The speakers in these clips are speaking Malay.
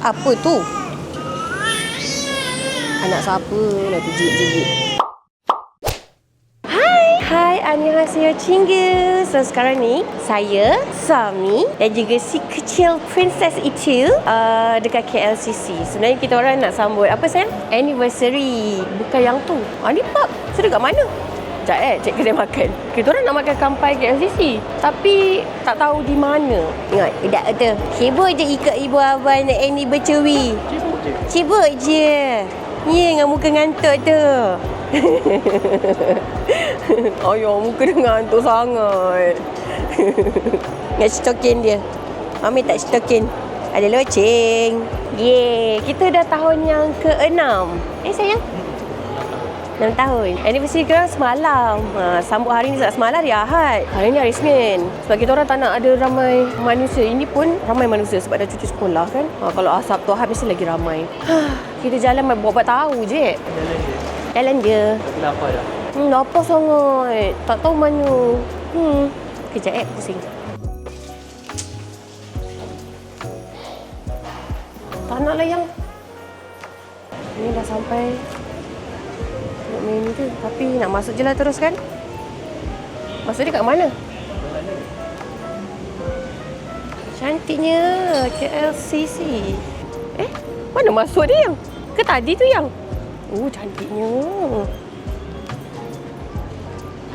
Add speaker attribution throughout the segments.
Speaker 1: Apa tu? Anak siapa nak jijik-jijik? Hai, annyeonghaseyo cinggu. So sekarang ni saya, suami dan juga si kecil princess itu dekat KLCC. Sebenarnya kita orang nak sambut apa sayang? Anniversary. Bukan yang tu. Ni Pak, saya dekat mana? Sekejap cek kedai makan. Kita orang nak makan kampai KLCC, tapi tak tahu di mana. Ingat, tidak ada. Sibuk je ikut ibu abang nak Annie bercewi. Sibuk je. Ni dengan muka ngantuk tu. Ayah, muka dia ngantuk sangat. Nak stokin dia. Mami tak stokin. Ada loceng. Yeay, kita dah tahun yang ke-6. Sayang? 6 tahun. Anniversary kita semalam. Sambut hari ni semalam hari Ahad. Hari ni hari Isnin. Sebab kita orang tak nak ada ramai manusia. Ini pun ramai manusia sebab dah cuti sekolah kan. Kalau Sabtu Ahad mesti lagi ramai. Kita jalan buat tahu je. Jalan je.
Speaker 2: Tapi lapar dah.
Speaker 1: Lapar sangat. Tak tahu mana. Kejap pusing. Tak nak lah yang. Ni dah sampai menu tu. Tapi nak masuk je lah terus kan. Masuk dia kat mana? Cantiknya KLCC. Mana masuk dia yang? Ke tadi tu yang? Oh, cantiknya.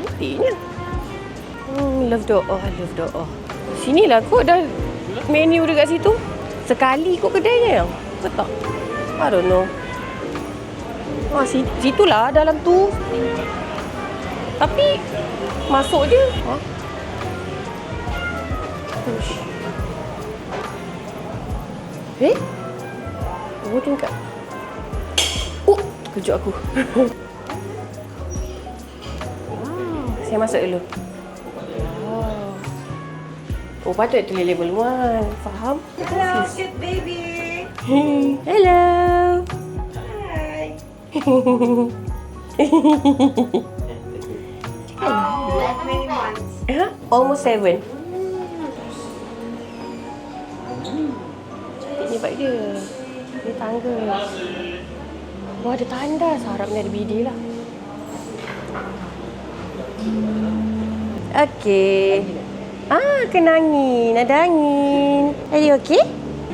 Speaker 1: Cantiknya. Love doa, love doa. Sinilah kot dah menu dekat situ. Sekali kot kedainya yang. Ke tak? I don't know. Situlah dalam tu. Tapi masuk je. Oh, tingkat. Kejut aku. Saya masuk dulu. Oh, patut tulis level 1. Faham?
Speaker 3: Hello, cute baby.
Speaker 1: Hello.
Speaker 3: Like many months.
Speaker 1: Almost 7. Ni bak dia. Ni tangga. Wah, ada tandas. Harapnya ada bidet lah. Okey. Kena angin. Ada angin. Are you okay?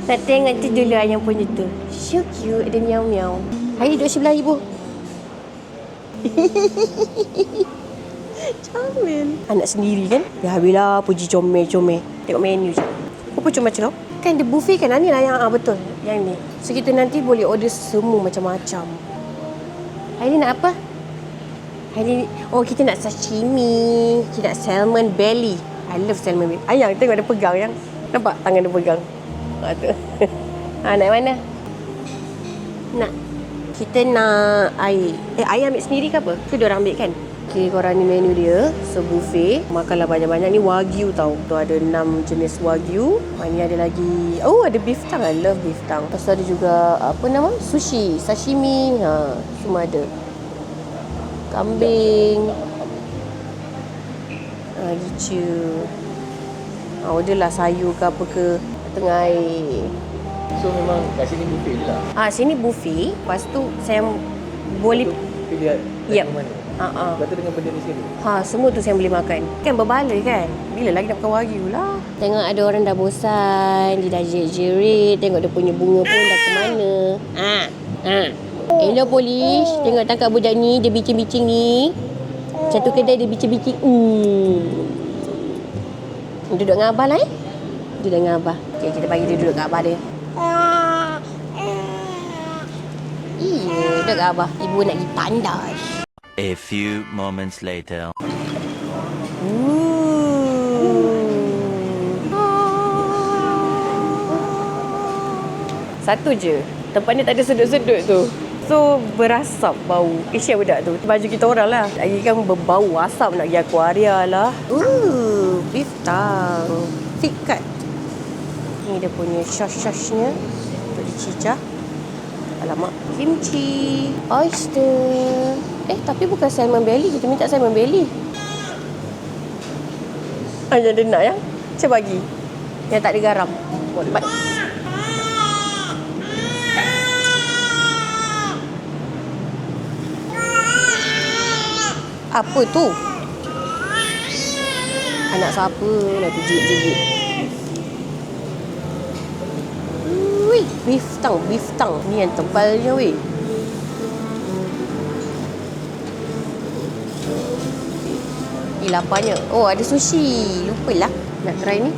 Speaker 1: Nak tengok tu dulu ayam punya tu. So cute. Ada miau-miau. Hari duduk sebelah ibu. Comel. Anak sendiri kan? Ya habislah puji comel-comel. Tengok menu je. Apa cuma macam tu? Kan dia buffet kan? Ni lah yang betul. Yang ni. So kita nanti boleh order semua macam-macam. Hari ni nak apa? Hari ni, kita nak sashimi. Kita nak salmon belly. I love salmon belly. Ayang tengok dia pegang yang. Nampak tangan dia pegang. Tu. Nak mana? Nak. Kita nak air. Air ambil sendiri ke apa? Ke diorang ambil kan? Okay, korang ni menu dia. So, buffet. Makanlah banyak-banyak. Ni wagyu tau. Tu ada 6 jenis wagyu. Ni ada lagi. Oh, ada beef tang. I love beef tang. Lepas tu ada juga, apa nama? Sushi. Sashimi. Semua ada. Kambing. Gitu. Orderlah sayur ke apa ke. Tengah air.
Speaker 2: So memang kat sini buffet je lah.
Speaker 1: Sini buffet. Lepas tu saya boleh
Speaker 2: pilih
Speaker 1: yep.
Speaker 2: mana. Lepas tu dengan benda di sini.
Speaker 1: Semua tu saya boleh makan. Kan berbaloi kan. Bila lagi nak makan wagyu lah. Tengok ada orang dah bosan. Dia dah jerit-jerit. Tengok dia punya bunga pun dah ke mana. Hello polis. Tengok tangkap budak ni. Dia bicing-bicing ni. Satu kedai dia bicing-bicing. Duduk dengan abah lah Duduk dengan abah. Okay, kita bagi dia duduk dengan abah dia. Duduk dengan abah. Ibu nak pergi tandas.
Speaker 4: A few moments later.
Speaker 1: Satu je. Tempat ni tak ada sedut-sedut tu. So, berasap bau. Kesian budak tu. Baju kita orang lah. Lagi kan berbau asap nak pergi aquaria lah. Beef tang. Thick cut. Ni dia punya sauce-sauce-nya. Untuk dicicah. Alamak. Kimchi. Oyster. Tapi bukan salmon belly. Kita minta salmon belly. Yang dia nak yang. Saya bagi. Yang tak ada garam. Apa tu? Anak siapa lah tu jerit-jerit. Wih, beef tongue. Ni yang tebalnya weh. Laparnya. Oh, ada sushi. Lupalah nak try ni.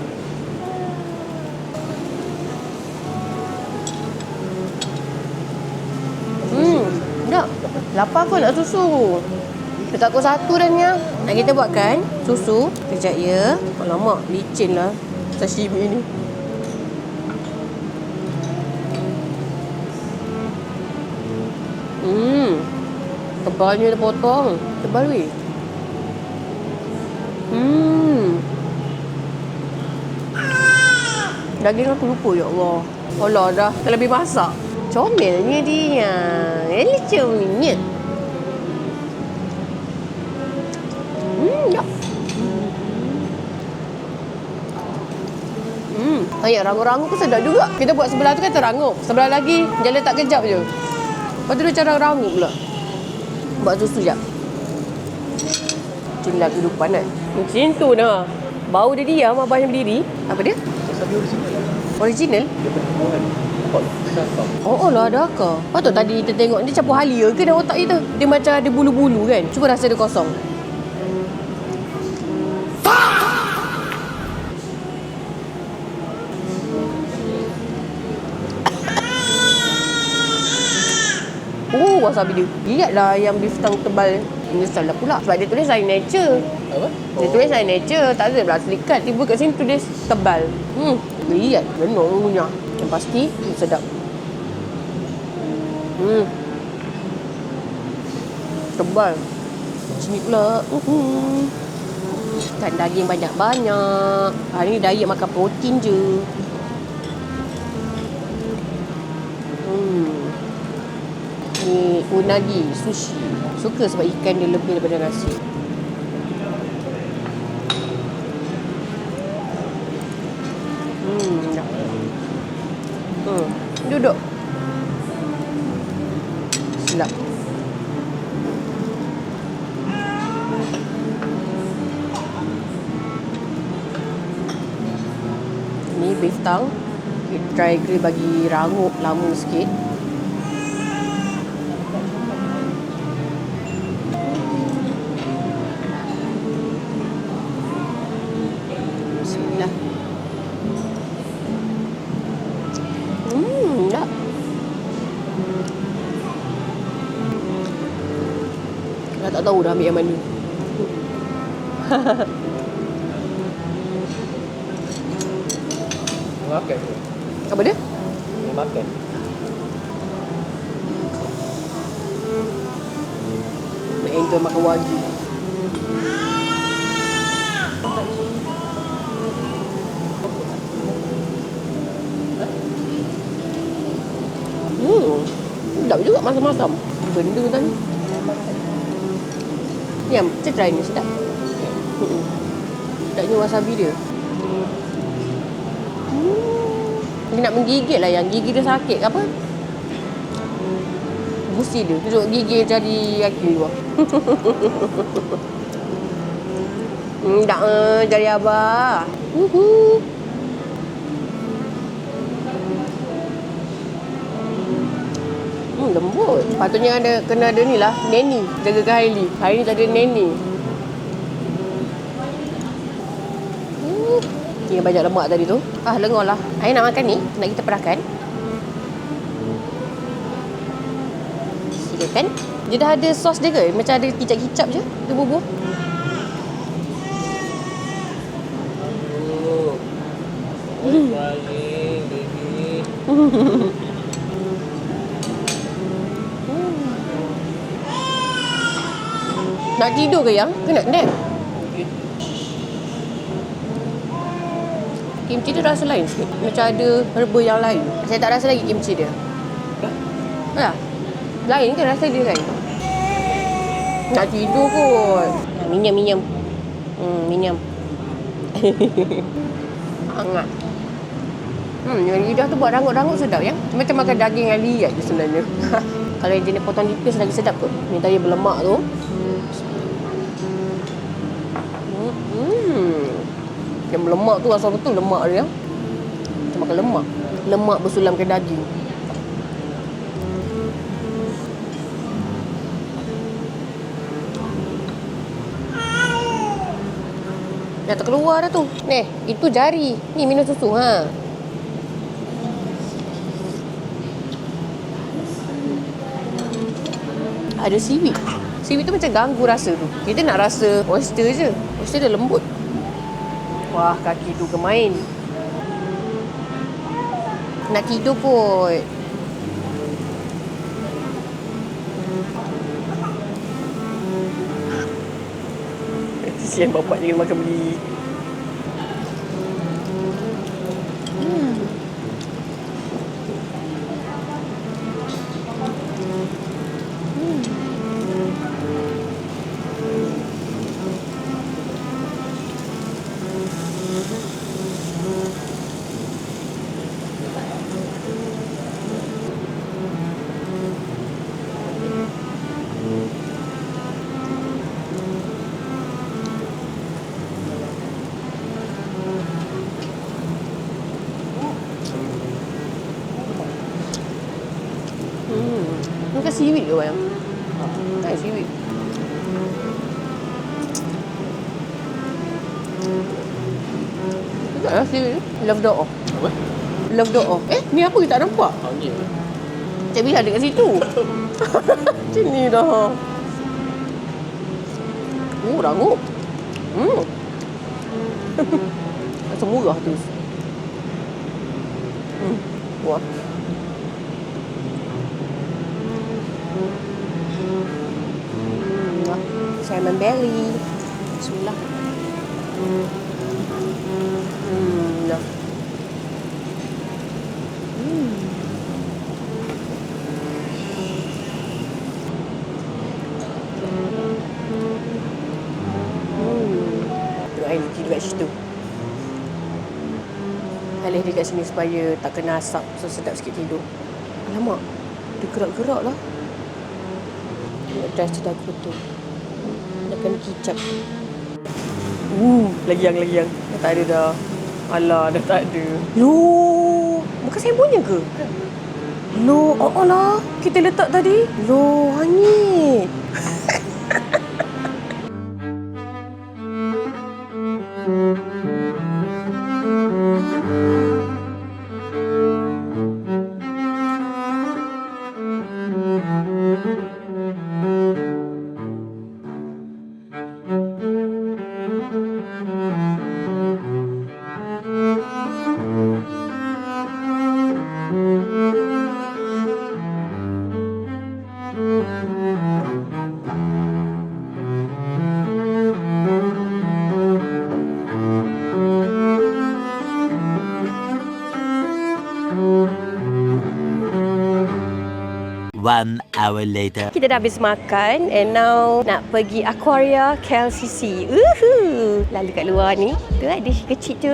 Speaker 1: Sedap. Lapar pun nak susu. Dekat pukul 1 dah ni. Nak kita buatkan susu. Kejap ya. Alamak, licin lah sashimi ni. Tebalnya dia potong. Tebal weh. Daging aku lupa, ya Allah. Alah dah lebih masak. Comelnya dia. Comelnya. Ya. Ayat rangup-rangup tu sedap juga. Kita buat sebelah tu kan terangup. Sebelah lagi dia letak kejap je. Lepas tu dia cara rangup pula. Buat susu jap. Inilah kehidupan kan. Macam tu dah. Bau dia diam, abang yang berdiri. Apa dia?
Speaker 2: Wasabi original lah.
Speaker 1: Original?
Speaker 2: Dia bertumbuhan. Nampak besar tau.
Speaker 1: Oh lah, ada ke? Patut tadi kita tengok dia campur halia ke dalam otak kita? Dia macam ada bulu-bulu kan? Cuba rasa dia kosong. Oh, wasabi dia. Lihatlah yang beef tongue tebal. Menyesal dah pula. Sebab dia tulis sign nature.
Speaker 2: Apa?
Speaker 1: Dia tulis sign nature. Tak ada pula selikat. Tiba kat sini tulis tebal. Lihat. Benar punya. Yang pasti, sedap. Tebal. Sini pula. Kan daging banyak-banyak. Hari ni diet makan protein je. Ni unagi, sushi. Suka sebab ikan dia lebih daripada nasi. Duduk. Sedap. Ni beef tongue. Kita try grill bagi rangup lama sikit. Bismillah. Sedap. Dah tak tahu dah ambil yang mana.
Speaker 2: Makan.
Speaker 1: Apa dia?
Speaker 2: Makan.
Speaker 1: Nak enjoy makan wagyu. Sedap juga masam-masam. Benda tadi. Yang kita try ni sedap. Sedapnya wasabi dia. Dia nak menggigit lah, yang gigi dia sakit ke apa? Gusi dia. Duduk gigi cari kaki luar. Tak cari abah. Lembut. Patutnya kena ada ni lah, neni. Jagakan Hailey. Hari ni tak ada neni. Ni banyak lemak tadi tu. Lengor lah. Ayah nak makan ni. Nak kita perahkan. Silakan. Dia dah ada sos dia ke? Macam ada kicap-kicap je. Dia bubuh.
Speaker 2: Crying, baby.
Speaker 1: Nak tidur ke yang? Ke nak nap? Kimchi dia rasa lain sikit. Macam ada herba yang lain. Saya tak rasa lagi kimchi dia. Ya. Lain kan rasa dia kan? Nak tidur kot. Minyam. Minyam. Hangat. Yang lidah tu buat rangut-rangut sedap ya. Macam makan daging yang liat je sebenarnya. Kalau yang jenis potong nipis lagi sedap kot. Ni tadi berlemak tu. Yang lemak tu rasa betul lemak dia. Kita makan lemak. Lemak bersulamkan daging. Dah terkeluar dah tu. Ni, itu jari. Ni minum susu ha. Ada seaweed. Seaweed tu macam ganggu rasa tu. Kita nak rasa oyster je. Oyster dia lembut. Wah, kaki tu kemain. Nak tidur kot. Kesian bapak dia makan beli. Bukan seaweed ke bang? Kan seaweed. Taklah seaweed. Love doa.
Speaker 2: Apa?
Speaker 1: Love doa. Ni apa kita tak nampak?
Speaker 2: Ni.
Speaker 1: Cik Bila ada kat situ. Macam ni dah. Rangup. Rasa murah tu. Wah. Salmon belly. Bismillah. Dah. Tengok air tidur kat situ. Alih dia kat sini supaya tak kena asap. So sedap sikit tidur. Alamak. Dia gerak-gerak lah. Nak dress dagu tu. Nak kena kicap. Lagi yang. Dah tak ada dah. Alah, dah tak ada. Loh, bukan sembunyi ke? Loh, lah. Kita letak tadi. Loh, hangit.
Speaker 4: One hour later.
Speaker 1: Kita dah habis makan and now nak pergi Aquaria KLCC. Lalu kat luar ni, tu ada si kecil tu.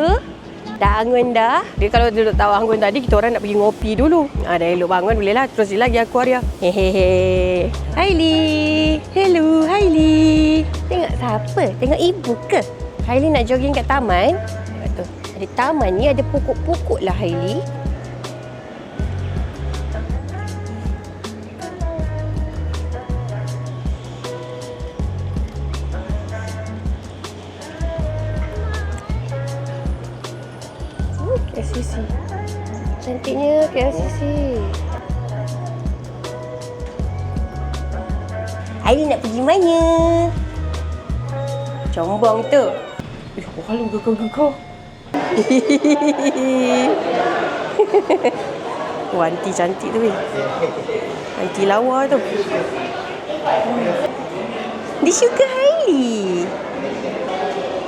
Speaker 1: Dah angun dah. Dia kalau duduk tahu angun tadi, kita orang nak pergi ngopi dulu. Dah elok bangun, boleh lah terus lagi Aquaria. Hehehe. Hailey. Hello, Hailey. Tengok siapa? Tengok ibu ke? Hailey nak jogging kat taman. Tu. Ada taman ni, ada pokok-pokok lah Hailey. KLCC. Cantiknya KLCC. Hailey nak pergi mana? Combong tu. Walau gegau-gegau. Wah, aunty cantik tu weh. Aunty lawa tu. Dia suka Hailey.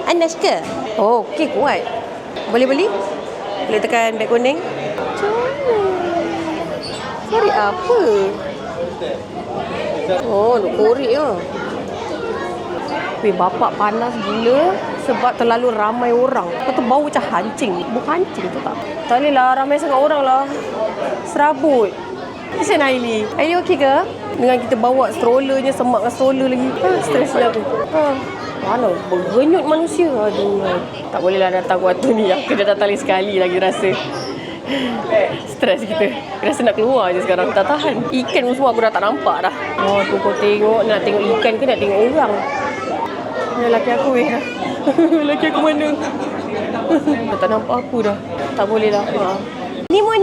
Speaker 1: Anas ke? Oh, okey kuat. Boleh beli? Boleh tekan beg kuning. Korek apa? Oh, nak korek lah. Weh, bapak panas gila sebab terlalu ramai orang. Lepas tu bau macam hancing. Bau hancing tu tak? Tak boleh lah, ramai sangat orang lah. Serabut. Kesian Hailey. Hailey okey ke? Dengan kita bawa strollernya, semakkan stroller lagi. Stres lah tu. Mana berenyut manusia. Aduh, tak bolehlah datang waktu ni. Aku dah datang lagi sekali lagi rasa. Stres kita. Rasa nak keluar je sekarang. Tak tahan. Ikan pun semua aku dah tak nampak dah. Oh tu kau tengok. Nak tengok ikan ke nak tengok orang? Lelaki aku lelaki aku mana? Dah tak nampak aku dah. Tak boleh dah. Nima.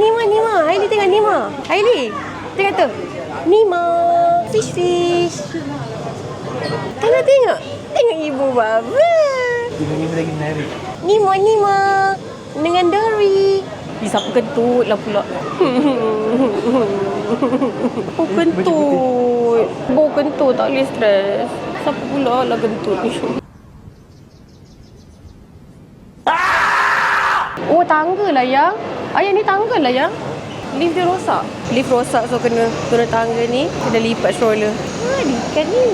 Speaker 1: Hailey tengok Nima. Hailey. Tengok tu. Nima. Fish. Tengok. Tengok ibu baba.
Speaker 2: Ini lagi menarik.
Speaker 1: Nima. Dengan Dory. Siapa kentut lah pula. Bau kentut. Tak boleh stres. Siapa pula lah kentut ni? Oh, tangga lah yang. Ayah ni tangga lah yang. Lift dia rosak. Lift rosak so kena turun tangga ni. Kena lipat stroller. Ikan ni.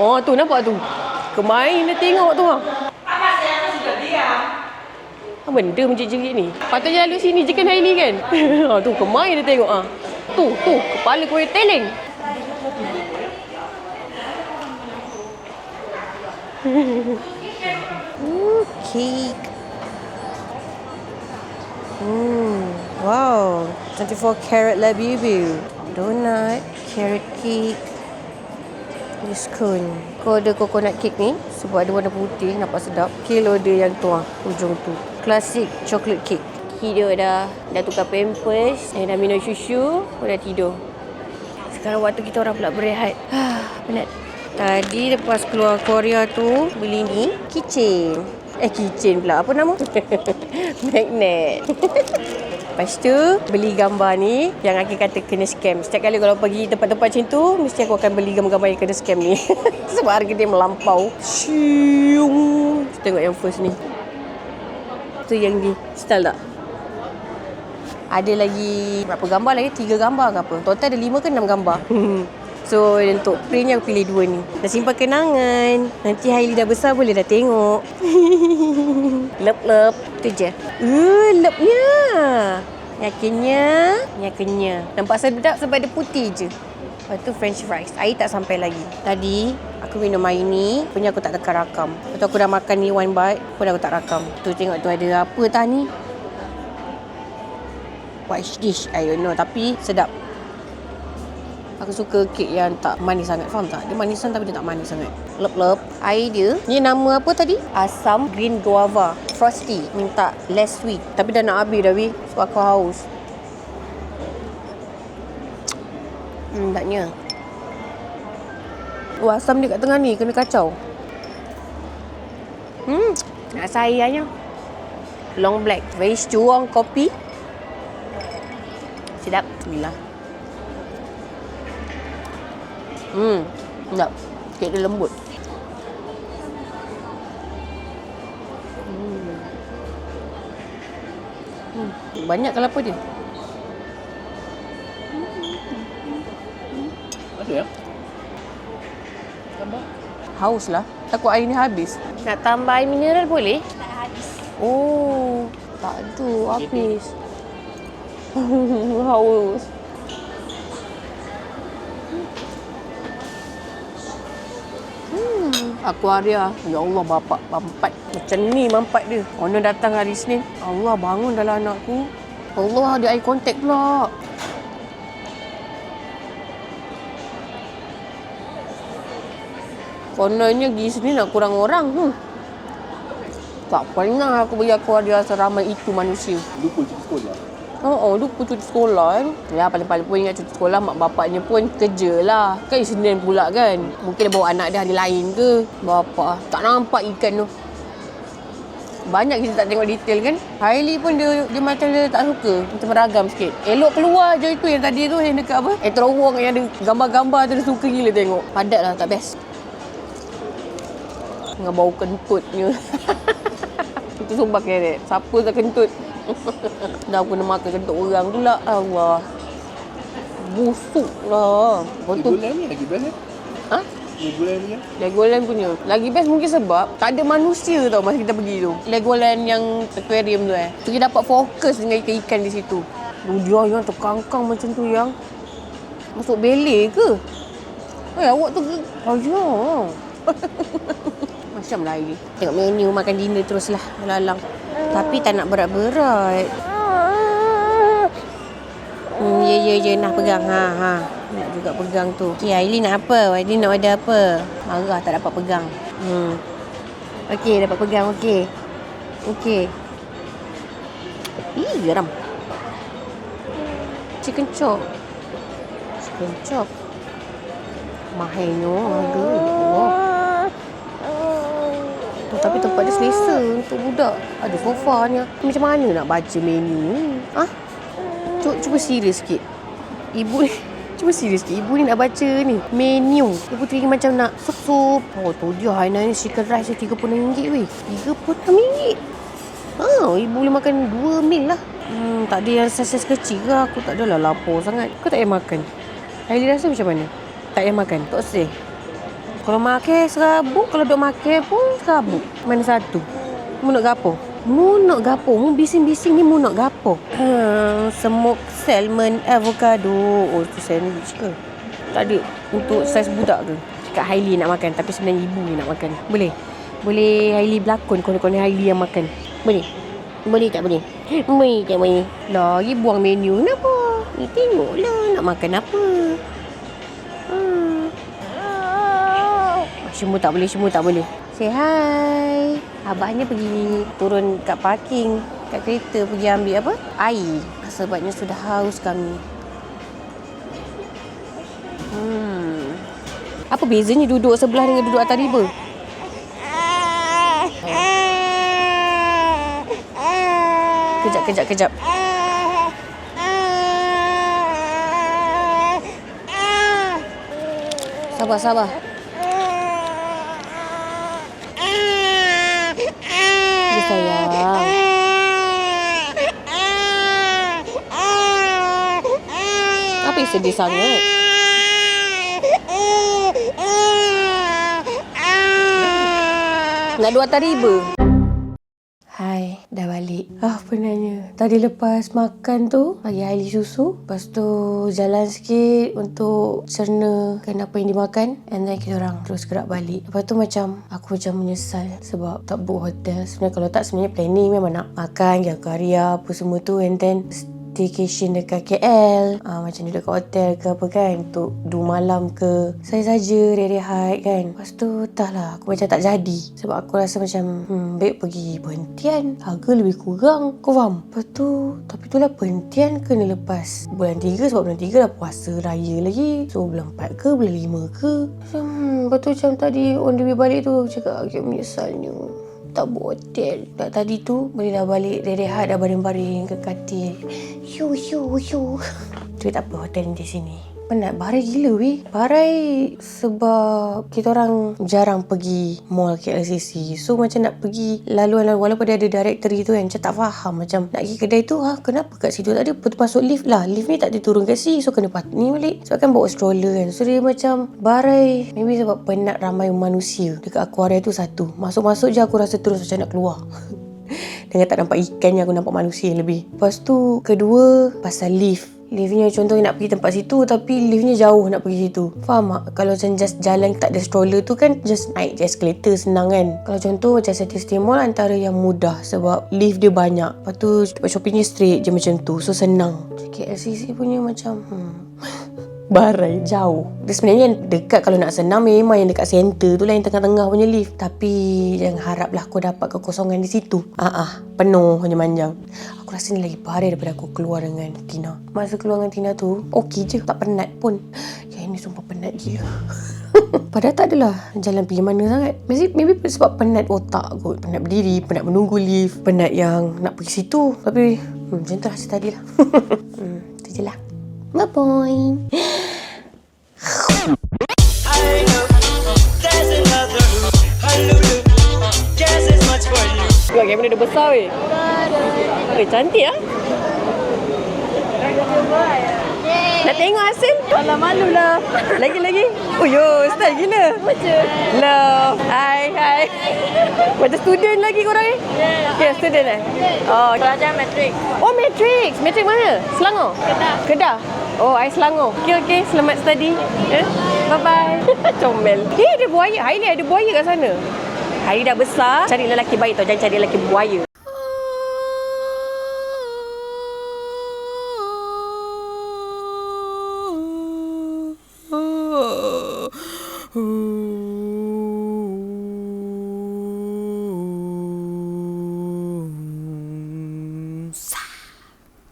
Speaker 1: Oh tu nampak tu. Kemain dia tengok tu. Apa benda menjerit-jerit ni? Patutnya lalu sini je kan Hailey kan? Tu kemain dia tengok Tu kepala kau teleng. Cake. Wow, 24 karat labibu. Donut, carrot cake. Ini scone. Kau ada coconut cake ni sebab ada warna putih, nampak sedap. Kilo dia yang tu ujung tu. Classic chocolate cake. Tidur dah tukar pampers, dah minum susu, dah tidur. Sekarang waktu kita orang pula berehat. Penat. Tadi lepas keluar Korea tu beli ni keychain. Keychain pula. Apa nama? Magnet. Lepas tu beli gambar ni yang Aki kata kena scam. Setiap kali kalau pergi tempat-tempat macam tu, mesti aku akan beli gambar-gambar yang kena scam ni. Sebab harga dia melampau. Siung. Tengok yang first ni. Tu yang ni. Style tak? Ada lagi berapa gambar lagi? 3 gambar ke apa? Total ada 5 ke 6 gambar. So untuk print ni aku pilih 2 ni. Dah simpan kenangan. Nanti Hailey dah besar boleh dah tengok. Lep. Tu je. Lepnya. Nyakenya. Nampak sedap sebab dia putih je. Lepas tu french fries. Air tak sampai lagi. Tadi aku minum air ni. Punya aku tak tekan rakam. Lepas tu aku dah makan ni 1 bite. Pun aku tak rakam. Tu tengok tu ada apa tah ni. What dish? I don't know. Tapi sedap. Aku suka kek yang tak manis sangat. Faham tak? Dia manisan tapi dia tak manis sangat. Lep. Air dia. Ni nama apa tadi? Asam green guava. Frosty. Minta less sweet. Tapi dah nak habis dah weh. So aku haus. Taknya. Asam dia kat tengah ni. Kena kacau. Rasa airnya. Long black. Very strong kopi. Sedap. Bismillah. Sedap. Kek dia lembut. Banyak kelapa dia.
Speaker 2: Ada ya? Tambah.
Speaker 1: Haus lah. Takut air ni habis. Nak tambah air mineral boleh?
Speaker 3: Tak habis.
Speaker 1: Oh, tak ada. Habis. Haus. Aquaria. Ya Allah, bapak mampat. Macam ni mampat dia. Owner datang hari Isnin. Allah, bangun dalam anakku. Allah, dia eye contact pula. Kononnya pergi sini nak kurang orang. Tak pernah aku pergi aquaria seramai itu manusia.
Speaker 2: Lupa cuti sekolah.
Speaker 1: Lupa cuti sekolah kan. Ya, paling-paling pun ingat cuti sekolah, mak bapaknya pun kerja lah. Kan Isnin pula kan. Mungkin dia bawa anak dia hari lain ke. Bapak tak nampak ikan tu. Banyak kita tak tengok detail kan. Hailey pun dia macam dia tak suka. Macam beragam sikit. Elok keluar je itu yang tadi tu, yang dekat apa? Etrowong yang ada gambar-gambar tu, dia suka gila tengok. Padat lah, tak best. Dengan bau kentutnya. Itu sumpah keret. Siapa tak kentut? Dah aku nak makan kentut orang pula. Allah. Busuk lah.
Speaker 2: Legoland ni lagi best
Speaker 1: Ha?
Speaker 2: Legoland ni
Speaker 1: Legoland punya. Lagi best mungkin sebab tak ada manusia tau masa kita pergi tu. Legoland yang aquarium tu So kita dapat fokus dengan ikan-ikan di situ. Dia yang terkangkang macam tu yang. Masuk belek ke? Awak tu ke? Ya. Macam lah ini. Tengok menu makan dinner teruslah lalang. Tapi tak nak berat-berat. Ya, nak pegang. Nak juga pegang tu. Okey, Aili nak apa? Aili nak order apa? Marah tak dapat pegang. Okey, dapat pegang. Okey. Geram. Chicken chop. Mahal harga. Tapi tempat dia selesa untuk budak. Ada sofanya. Macam mana nak baca menu ni? Cuba serius sikit. Ibu ni cuba serius sikit. Ibu ni nak baca ni menu. Ibu teringin macam nak sup. Tu dia Hainanese chicken rice RM36 weh. RM36. Ibu boleh makan 2 meal lah. Tak ada yang saiz kecil ke? Aku tak adalah lapar sangat. Kau tak payah makan. Hailey rasa macam mana? Tak payah makan? Tak sedih? Kalau makan serabut, kalau duk makan pun serabut. Mana satu? Mu nak gapo? Mu bising-bising ni mu nak gapo? Smoked salmon avocado. Tu sandwich ke? Tak ada. Untuk saiz budak ke? Cakap Hailey nak makan, tapi sebenarnya ibu ni nak makan. Boleh Hailey berlakon konon-konon Hailey yang makan. Boleh tak boleh? Boleh tak boleh? Lagi buang menu kenapa? Ni tengoklah nak makan apa. Semua tak boleh. Say hi. Abahnya pergi turun kat parking, kat kereta pergi ambil apa? Air. Sebabnya sudah haus kami. Apa bezanya duduk sebelah dengan duduk atas riba? Kejap. Sabar. Sayang. Apa yang sedih sangat? Nak 2 atas riba? Hai, dah balik. Penanya. Tadi lepas makan tu, bagi Hailey susu. Lepas tu jalan sikit untuk cernakan apa yang dimakan. And then kita orang terus gerak balik. Lepas tu aku macam menyesal sebab tak book hotel. Sebenarnya kalau tak, sebenarnya planning memang nak makan, pergi aquaria, apa semua tu. And then staycation dekat KL. Macam duduk kat hotel ke apa kan. Untuk 2 malam ke. Saya saja rehat kan. Lepas tu entahlah, aku macam tak jadi. Sebab aku rasa macam baik pergi Perhentian. Harga lebih kurang. Kau faham? Lepas tu, tapi tu lah Perhentian kena lepas bulan 3. Sebab bulan 3 dah puasa raya lagi. So bulan 4 ke bulan 5 ke. Lepas tu macam tadi on the way balik tu aku cakap agak menyesalnya tak buat hotel. Tak tadi tu boleh dah balik rehat, dah baring-baring ke katil. Yu. Tapi tak apa, hotel di sini. Penat, barai gila weh. Barai sebab kita orang jarang pergi mall KLCC. So macam nak pergi laluan walaupun dia ada directory tu kan, macam tak faham. Macam nak pergi kedai tu, kenapa kat situ tak ada? Lepas tu masuk lift lah. Lift ni tak ada turun kat sini. So kena ni balik. Sebab kan bawa stroller kan. So dia macam barai. Maybe sebab penat ramai manusia. Dekat aquaria tu satu. Masuk-masuk je aku rasa terus macam nak keluar. Dengan tak nampak ikan, yang aku nampak manusia yang lebih. Lepas tu kedua, pasal lift liftnya contohnya nak pergi tempat situ tapi liftnya jauh nak pergi situ. Faham tak? Kalau macam just jalan tak ada stroller tu kan just naik je escalator senang kan. Kalau contoh macam City Mall antara yang mudah sebab lift dia banyak. Lepas tu tempat shoppingnya straight je macam tu. So senang. KLCC punya macam barai jauh. Dia sebenarnya yang dekat kalau nak senang memang yang dekat center tu lah, yang tengah-tengah punya lift. Tapi jangan haraplah kau dapat kekosongan di situ. Penuh panjang-panjang. Aku rasa ni lagi barai daripada aku keluar dengan Tina. Masa keluar dengan Tina tu okey je, tak penat pun. Yang ini sumpah penat gila. Padahal tak adalah jalan pergi mana sangat. Maybe sebab penat otak kot. Penat berdiri, penat menunggu lift, penat yang nak pergi situ. Tapi macam tu lah cerita tadi lah. Itu je lah. Bye-bye. Buat kamera dah besar weh. Cantik lah. Nak tengok hasil?
Speaker 3: Alah, malu lah.
Speaker 1: Lagi. Oh yo, style gila.
Speaker 3: Macam?
Speaker 1: Love. Hai. Macam student lagi korang ni? Yeah, student Oh,
Speaker 3: Pelajar matrik.
Speaker 1: Oh, Matrix. Matrix mana? Selangor? Kedah. Oh, I Selangor. Okay. Selamat study. Bye-bye. Comel. Ada buaya. Haili ada buaya kat sana. Haili dah besar. Cari lelaki baik tau. Jangan cari lelaki buaya.